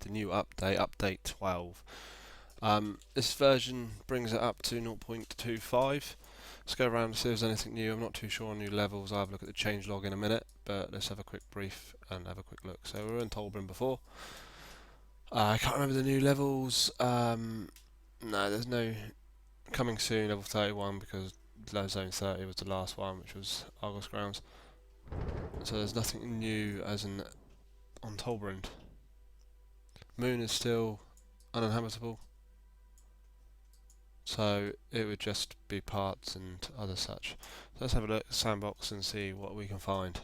the new update, update 12. This version brings it up to 0.25. Let's go around and see if there's anything new. I'm not too sure on new levels. I'll have a look at the changelog in a minute, but let's have a quick brief and have a quick look. So we were in Tolbrin before. I can't remember the new levels. No, there's no coming soon level 31 because Zone 30 was the last one, which was Argos Grounds. So there's nothing new as in on Tolbrin. Moon is still uninhabitable, so it would just be parts and other such. So let's have a look at the sandbox and see what we can find.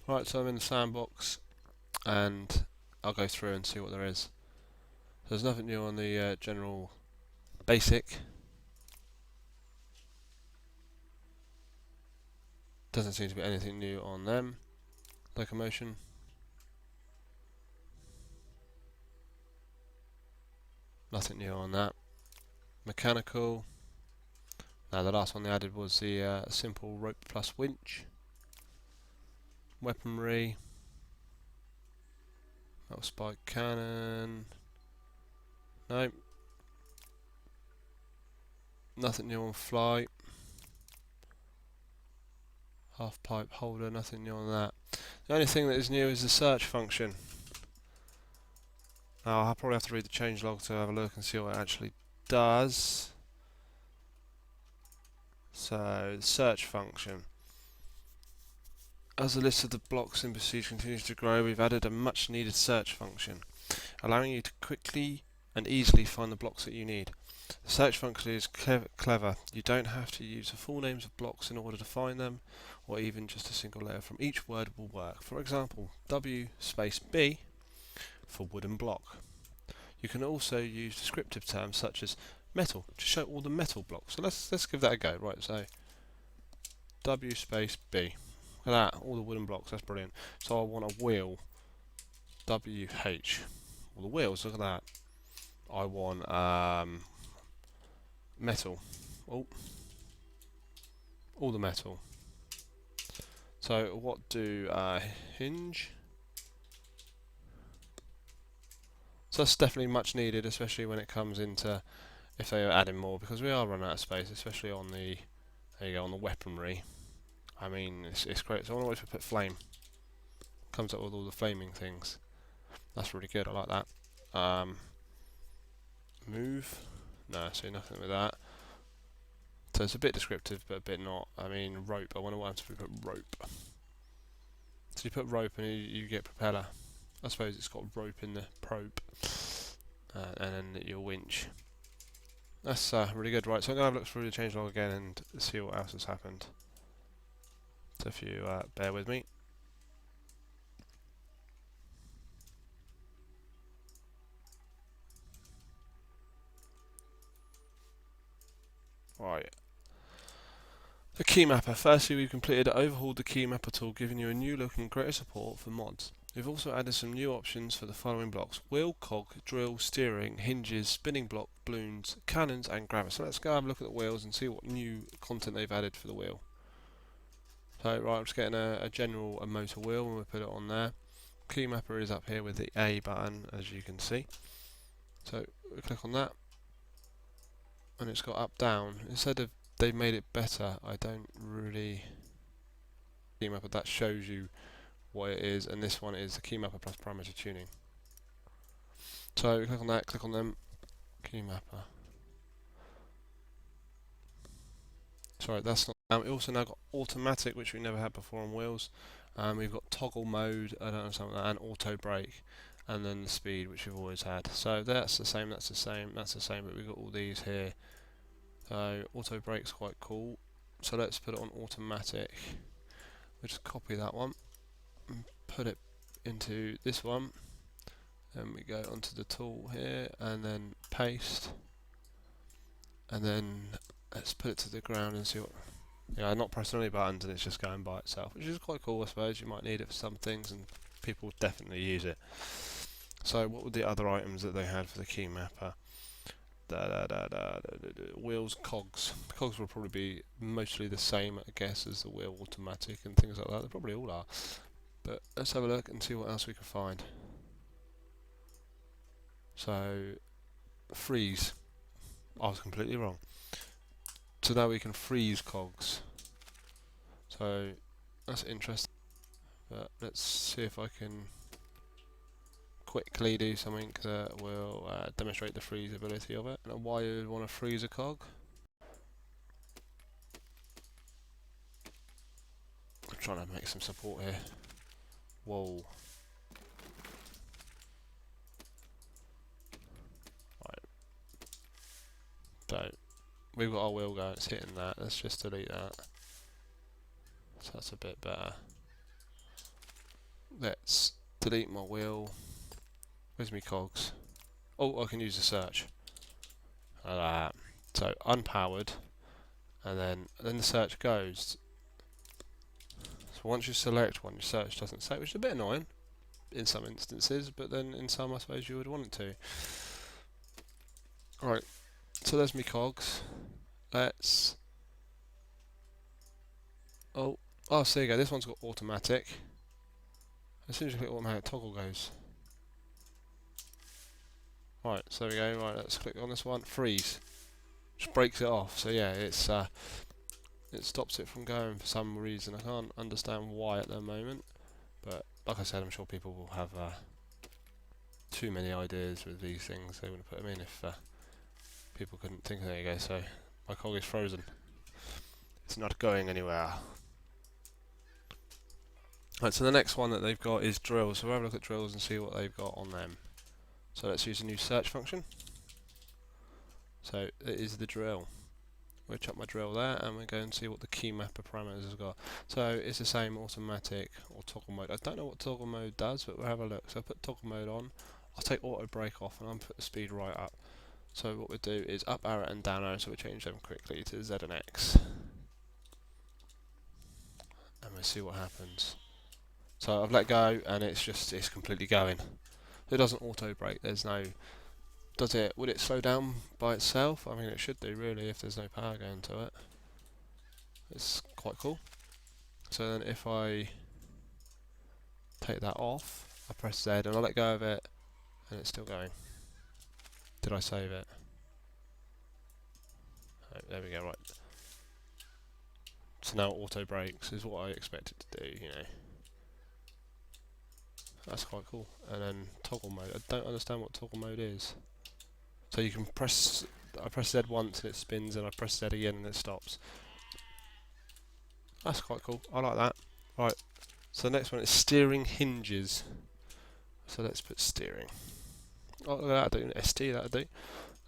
Right, so I'm in the sandbox and I'll go through and see what there is. So there's nothing new on the general basic. Doesn't seem to be anything new on them. Locomotion. Nothing new on that. Mechanical. Now the last one they added was the simple rope plus winch. Weaponry. Metal spike cannon. No. Nothing new on flight. Half pipe holder, nothing new on that. The only thing that is new is the search function. Now I'll probably have to read the changelog to have a look and see what it actually does. So, the search function. As the list of the blocks in Besiege continues to grow, we've added a much needed search function, allowing you to quickly and easily find the blocks that you need. The search function is clever. You don't have to use the full names of blocks in order to find them, or even just a single letter from each word will work. For example, W space B for wooden block. You can also use descriptive terms such as metal to show all the metal blocks. So let's give that a go. Right, so W space B. Look at that, all the wooden blocks, that's brilliant. So I want a wheel, WH. All the wheels, look at that. I want metal. Oh, all the metal. So what do hinge? So that's definitely much needed, especially when it comes into if they are adding more, because we are running out of space, especially on the there you go on the weaponry. I mean, it's great. So I wonder if we put flame. Comes up with all the flaming things. That's really good. I like that. Move. No, so nothing with that. So it's a bit descriptive, but a bit not. I mean, rope. I wonder what happens if we put rope. So you put rope and you get propeller. I suppose it's got rope in the probe, and then your winch. That's really good. Right, so I'm going to have a look through the changelog again and see what else has happened. So if you bear with me. Right. The key mapper. Firstly, we've completed overhauled the key mapper tool, giving you a new look and greater support for mods. We've also added some new options for the following blocks: wheel, cog, drill, steering, hinges, spinning block, balloons, cannons and grabbers. So let's go have a look at the wheels and see what new content they've added for the wheel. So right, I'm just getting a general motor wheel and we'll put it on there. Key mapper is up here with the A button, as you can see. So we click on that and it's got up down. Instead of they've made it better, I don't really key mapper that shows you what it is, and this one is the key mapper plus parameter tuning. So we click on that, click on them, key mapper. Sorry, that's not. We also now got automatic, which we never had before on wheels. We've got toggle mode, I don't know something like that, and auto brake, and then the speed, which we've always had. So that's the same, that's the same, that's the same, but we've got all these here. So auto brake's quite cool. So let's put it on automatic. We'll just copy that one and put it into this one. Then we go onto the tool here and then paste. And then let's put it to the ground and see what. Yeah, I'm not pressing any buttons and it's just going by itself, which is quite cool, I suppose. You might need it for some things and people definitely use it. So what were the other items that they had for the key mapper? Wheels, cogs. The cogs will probably be mostly the same, I guess, as the wheel automatic and things like that. They probably all are. But let's have a look and see what else we can find. So freeze. I was completely wrong. So now we can freeze cogs. So that's interesting. But let's see if I can quickly do something that will demonstrate the freezability of it. And why you would want to freeze a cog. I'm trying to make some support here. Whoa. Right. So we've got our wheel going, it's hitting that. Let's just delete that. So that's a bit better. Let's delete my wheel. Where's my cogs? Oh, I can use the search. Like that. So unpowered, and then the search goes. So once you select one, your search doesn't say, which is a bit annoying in some instances, but then in some I suppose you would want it to. Right, so there's my cogs. Let's... Oh, so there you go, this one's got automatic. As soon as you click automatic, toggle goes. Right, so there we go, right, let's click on this one, freeze. Just breaks it off, so yeah, it's it stops it from going for some reason. I can't understand why at the moment, but like I said, I'm sure people will have too many ideas with these things. They wouldn't put them in if people couldn't think. There you go. So my cog is frozen. It's not going anywhere. Right. So the next one that they've got is drills. So we'll have a look at drills and see what they've got on them. So let's use a new search function. So it is the drill. We'll chuck my drill there, and we'll go and see what the key mapper parameters has got. So it's the same automatic or toggle mode. I don't know what toggle mode does, but we'll have a look. So I'll put toggle mode on. I'll take auto brake off, and I'll put the speed right up. So what we'll do is up arrow and down arrow, so we'll change them quickly to Z and X. And we'll see what happens. So I've let go, and it's completely going. It doesn't auto brake. There's no... would it slow down by itself? I mean, it should do really if there's no power going to it. It's quite cool. So then if I take that off, I press Z and I let go of it, and it's still going. Did I save it? Oh, there we go, right. So now auto brakes is what I expect it to do, you know. That's quite cool. And then toggle mode. I don't understand what toggle mode is. So you can press... I press Z once and it spins, and I press Z again and it stops. That's quite cool. I like that. Right. So the next one is steering hinges. So let's put steering. Oh, that'll do. ST, that'll do.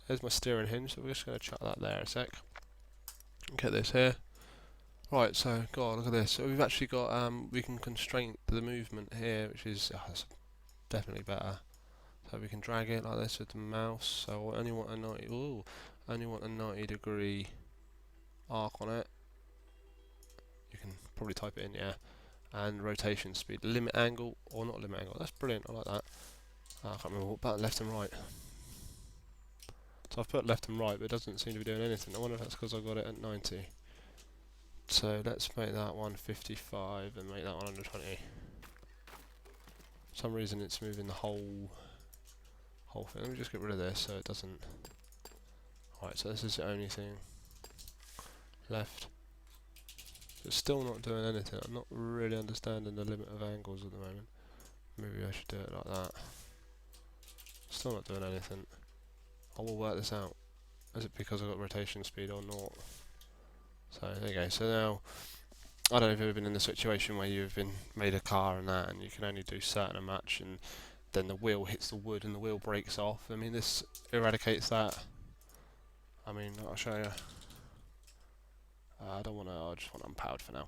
There's my steering hinge. So we're just going to chuck that there a sec. Get this here. Right, so God, look at this. So we've actually got we can constrain the movement here, which is that's definitely better. So we can drag it like this with the mouse. So I only want a 90-degree arc on it. You can probably type it in, yeah. And rotation speed, limit angle or not limit angle. That's brilliant. I like that. I can't remember what button, left and right. So I've put left and right, but it doesn't seem to be doing anything. I wonder if that's because I got it at 90. So let's make that one 55 and make that one 120. For some reason it's moving the whole thing. Let me just get rid of this so it doesn't... Right, so this is the only thing left. It's still not doing anything. I'm not really understanding the limit of angles at the moment. Maybe I should do it like that. Still not doing anything. I will work this out. Is it because I've got rotation speed or not? So there you go. So now, I don't know if you've ever been in the situation where you've been made a car and that, and you can only do certain a match, and then the wheel hits the wood and the wheel breaks off. I mean, this eradicates that. I mean, I'll show you. I don't want to. I just want unpowered for now.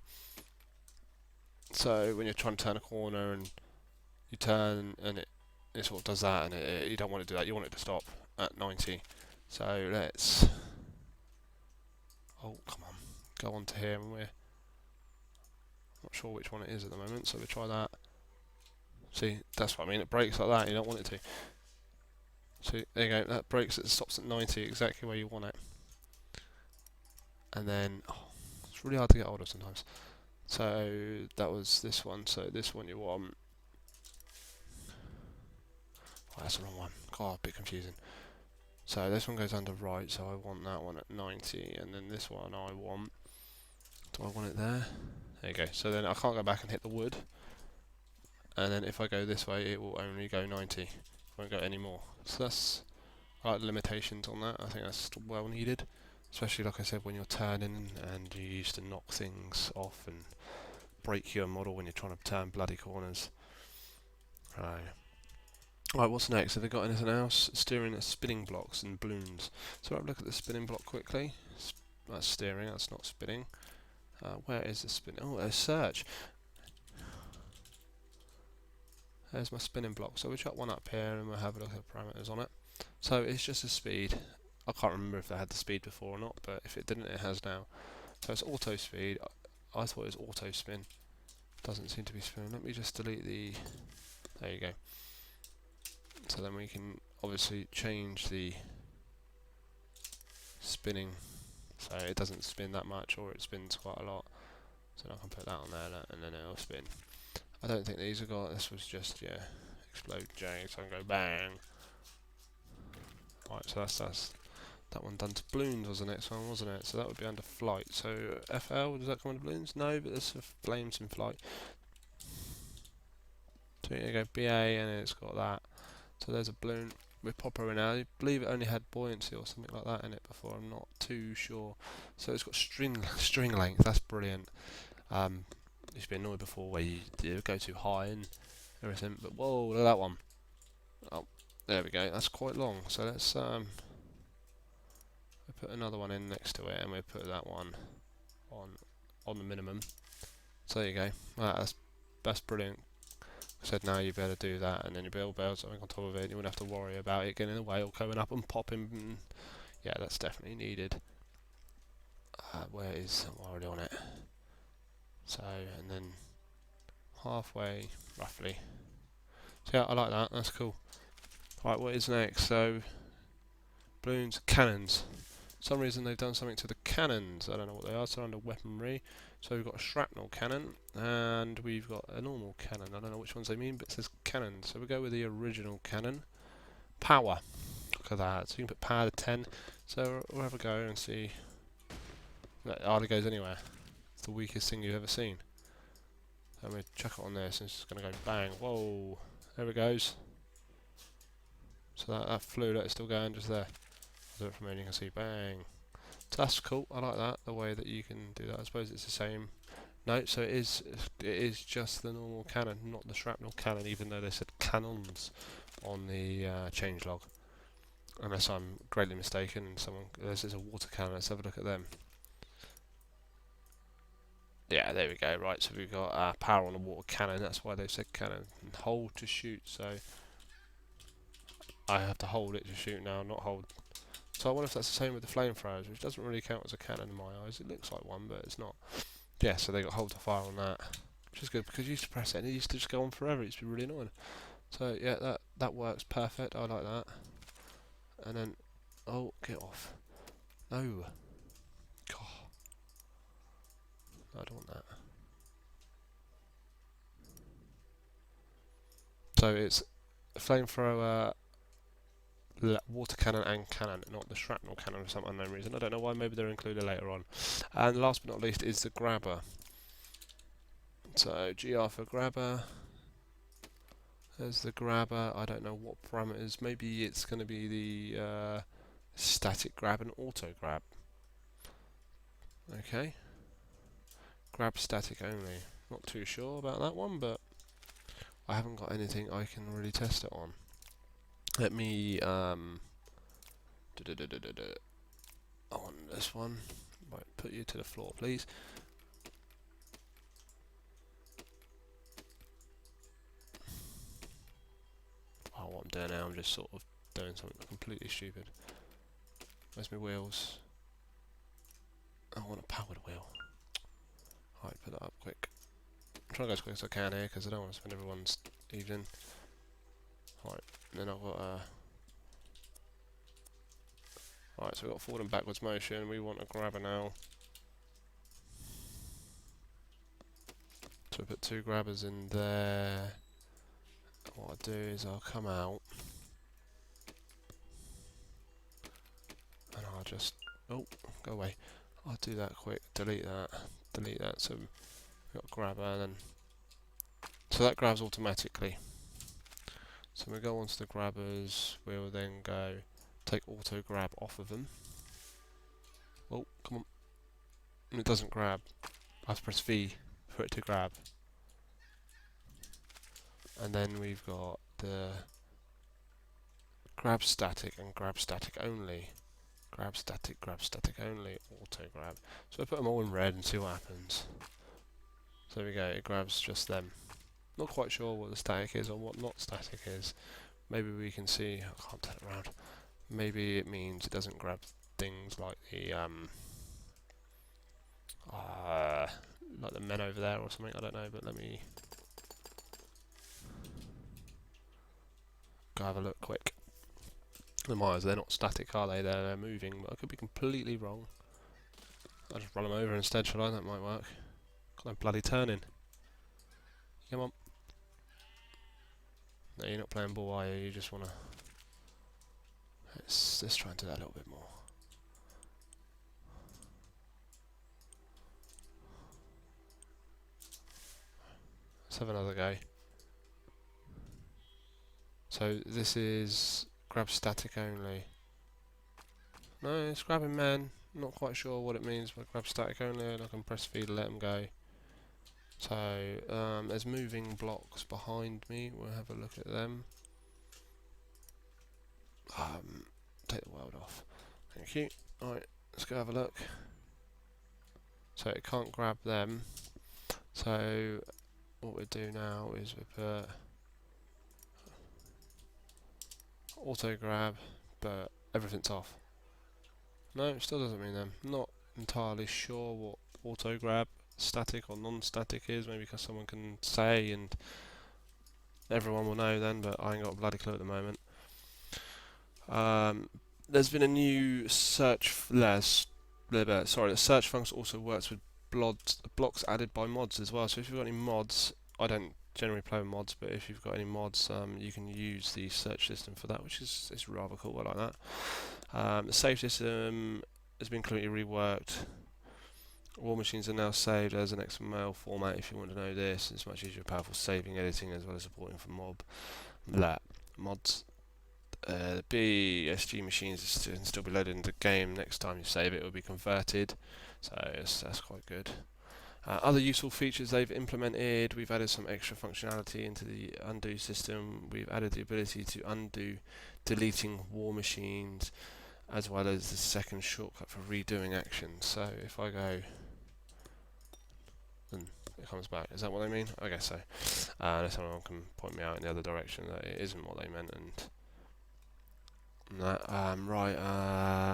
So when you're trying to turn a corner and you turn and it sort of does that, and you don't want to do that. You want it to stop at 90. So let's... Oh, come on. Go on to here, and we're not sure which one it is at the moment, so we'll try that. See, that's what I mean, it breaks like that, you don't want it to. See, there you go, that breaks, it stops at 90, exactly where you want it. And then, it's really hard to get hold of sometimes. So, that was this one, so this one you want. Oh, that's the wrong one. God, a bit confusing. So this one goes under right, so I want that one at 90, and then this one I want... Do I want it there? There you go. So then I can't go back and hit the wood, and then if I go this way, it will only go 90. It won't go any more. So that's... I like the limitations on that. I think that's well needed. Especially, like I said, when you're turning and you used to knock things off and break your model when you're trying to turn bloody corners. Right, what's next? Have they got anything else? Steering at spinning blocks and balloons. So have a look at the spinning block quickly. That's steering, that's not spinning. Where is the spin? Oh, there's search. There's my spinning block. So we'll chuck one up here and we'll have a look at the parameters on it. So it's just a speed. I can't remember if they had the speed before or not, but if it didn't, it has now. So it's auto speed. I thought it was auto spin. Doesn't seem to be spinning. Let me just delete the... There you go. So then we can obviously change the spinning so it doesn't spin that much, or it spins quite a lot. So I can put that on there and then it'll spin. I don't think these have got... This was just, yeah, explode J, so I can go bang. Right, so that's that one done to balloons was the next one, wasn't it? So that would be under flight. So FL, does that come under balloons? No, but there's flames in flight. So you go BA and it's got that. So there's a balloon. We pop her in now. I believe it only had buoyancy or something like that in it before. I'm not too sure. So it's got string length. That's brilliant. Used to be annoyed before where you go too high and everything. But whoa, look at that one. Oh, there we go. That's quite long. So let's we'll put another one in next to it, and we'll put that one on the minimum. So there you go. That's brilliant. I said now you better do that, and then you build something on top of it. You wouldn't have to worry about it getting in the way or coming up and popping. Yeah, that's definitely needed. Where is... I'm already on it. So, and then halfway, roughly. So yeah, I like that. That's cool. Right, what is next? So, balloons, cannons. For some reason they've done something to the cannons. I don't know what they are. So under weaponry. So we've got a shrapnel cannon, and we've got a normal cannon. I don't know which ones they mean, but it says cannon. So we'll go with the original cannon. Power. Look at that. So you can put power to 10. So we'll have a go and see. That hardly goes anywhere. It's the weakest thing you've ever seen. So I'm going to chuck it on there, so it's just going to go bang. Whoa. There it goes. So that flew, it's still going just there. I'll do it from here and you can see bang. So that's cool. I like that, the way that you can do that. I suppose it's the same. No, so it is just the normal cannon, not the shrapnel cannon, even though they said cannons on the changelog. Unless I'm greatly mistaken and this is a water cannon. Let's have a look at them. Yeah, there we go. Right, so we've got power on a water cannon. That's why they said cannon. And hold to shoot. So I have to hold it to shoot now, not hold. So I wonder if that's the same with the flamethrowers, which doesn't really count as a cannon in my eyes. It looks like one, but it's not. Yeah, so they got hold to fire on that, which is good because you used to press it and it used to just go on forever. It used to be really annoying. So yeah, that works perfect. I like that. And then, oh, get off. No. God. I don't want that. So it's a flamethrower, water cannon and cannon, not the shrapnel cannon for some unknown reason. I don't know why, maybe they're included later on. And last but not least is the grabber. So GR for grabber. There's the grabber. I don't know what parameters. Maybe it's going to be the static grab and auto grab. Okay. Grab static only. Not too sure about that one, but I haven't got anything I can really test it on. Let me on this one. Right, put you to the floor, please. Oh, what I'm doing now, I'm just sort of doing something completely stupid. Where's my wheels? I want a powered wheel. Alright, put that up quick. I'm trying to go as quick as I can here because I don't want to spend everyone's evening. Alright, and then I've got Alright, so we've got forward and backwards motion. We want a grabber now. So we put two grabbers in there. What I'll do is I'll come out. I'll just, oh, go away. I'll do that quick, delete that, so we've got grabber, and then, so that grabs automatically. So we go onto the grabbers, we'll then go take auto grab off of them. Oh, come on. And it doesn't grab. I have to press V for it to grab. And then we've got the grab static and grab static only. Grab static only, auto grab. So I put them all in red and see what happens. So there we go, it grabs just them. Not quite sure what the static is or what not static is. Maybe we can see, I can't turn it around. Maybe it means it doesn't grab things like the men over there or something, I don't know, but let me go have a look quick. The Myers, they're not static, are they? They're moving, but I could be completely wrong. I'll just run them over instead, shall I? That might work. Got no bloody turning. Come on. No, you're not playing ball, are you? You just want to... Let's try and do that a little bit more. Let's have another go. So this is grab static only. No, it's grabbing men. Not quite sure what it means by grab static only, and I can press V to let them go. So there's moving blocks behind me. We'll have a look at them. Take the world off. Thank you. Alright, let's go have a look. So it can't grab them. So what we do now is we put auto grab, but everything's off. No, it still doesn't mean them. Not entirely sure what auto grab, static or non-static is. Maybe because someone can say and everyone will know then, but I ain't got a bloody clue at the moment. There's been a new search. The search function also works with blocks added by mods as well. So if you've got any mods, I don't generally play with mods, but if you've got any mods, you can use the search system for that, which is rather cool. I like that. The save system has been completely reworked. War machines are now saved as an XML format. If you want to know this, it's much easier, powerful saving, editing, as well as supporting for mods. The BSG machines can still be loaded into the game. Next time you save it, will be converted. So that's quite good. Other useful features they've implemented: we've added some extra functionality into the undo system. We've added the ability to undo deleting war machines, as well as the second shortcut for redoing actions. So if I go, then it comes back. Is that what they mean? I guess so. Unless someone can point me out in the other direction that it isn't what they meant, and that.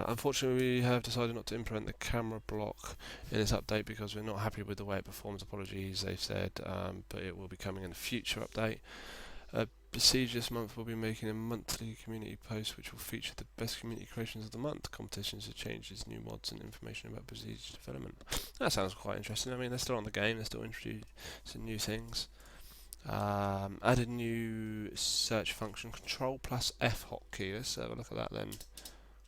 Unfortunately, we have decided not to implement the camera block in this update because we're not happy with the way it performs. Apologies, they've said, but it will be coming in a future update. Besiege this month will be making a monthly community post which will feature the best community creations of the month, competitions of changes, new mods, and information about Besiege development. That sounds quite interesting. I mean, they're still on the game, they're still introducing new things. Added new search function, Control plus F hotkey. Let's have a look at that then.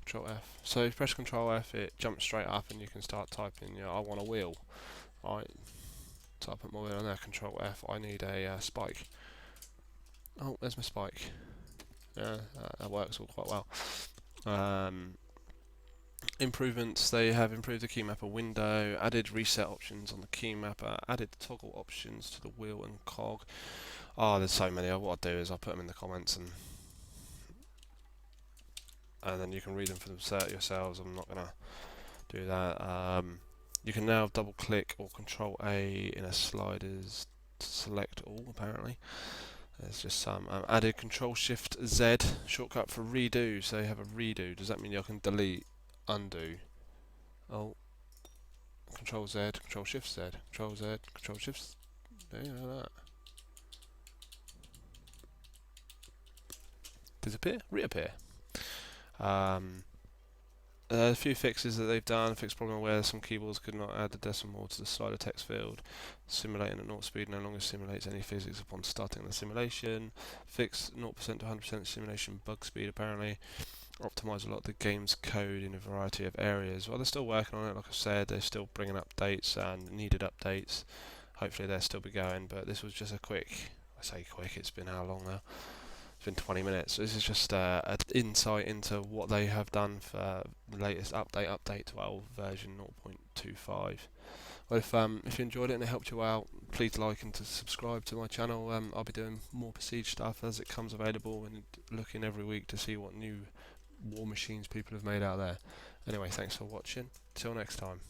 Control F. So if you press Control F, it jumps straight up and you can start typing, I want a wheel. Alright, so I put my wheel on there, Control F. I need a spike. Oh, there's my spike. Yeah, that works all quite well. Improvements: they have improved the key mapper window, added reset options on the key mapper, added toggle options to the wheel and cog. Oh, there's so many. What I'll do is I'll put them in the comments and then you can read them for yourselves. I'm not going to do that. You can now double click or Control A in a sliders to select all, apparently. There's just some. Added Control Shift Z shortcut for redo, so you have a redo. Does that mean you can delete, undo? Oh, Control Z, Control Shift Z, Control Z, Control Shift. There you go, that. Disappear, reappear. A few fixes that they've done. Fixed problem where some keyboards could not add the decimal to the slider text field. Simulating at 0 speed no longer simulates any physics upon starting the simulation. Fixed 0% to 100% simulation bug speed, apparently. optimize a lot of the game's code in a variety of areas. Well, they're still working on it, like I said, they're still bringing updates and needed updates. Hopefully they'll still be going, but this was just a quick, I say quick, it's been how long now? It's been 20 minutes. So this is just an insight into what they have done for the latest update 12 version 0.25. Well, if you enjoyed it and it helped you out, please like and to subscribe to my channel. I'll be doing more Besiege stuff as it comes available and looking every week to see what new war machines people have made out there. Anyway, thanks for watching. Till next time.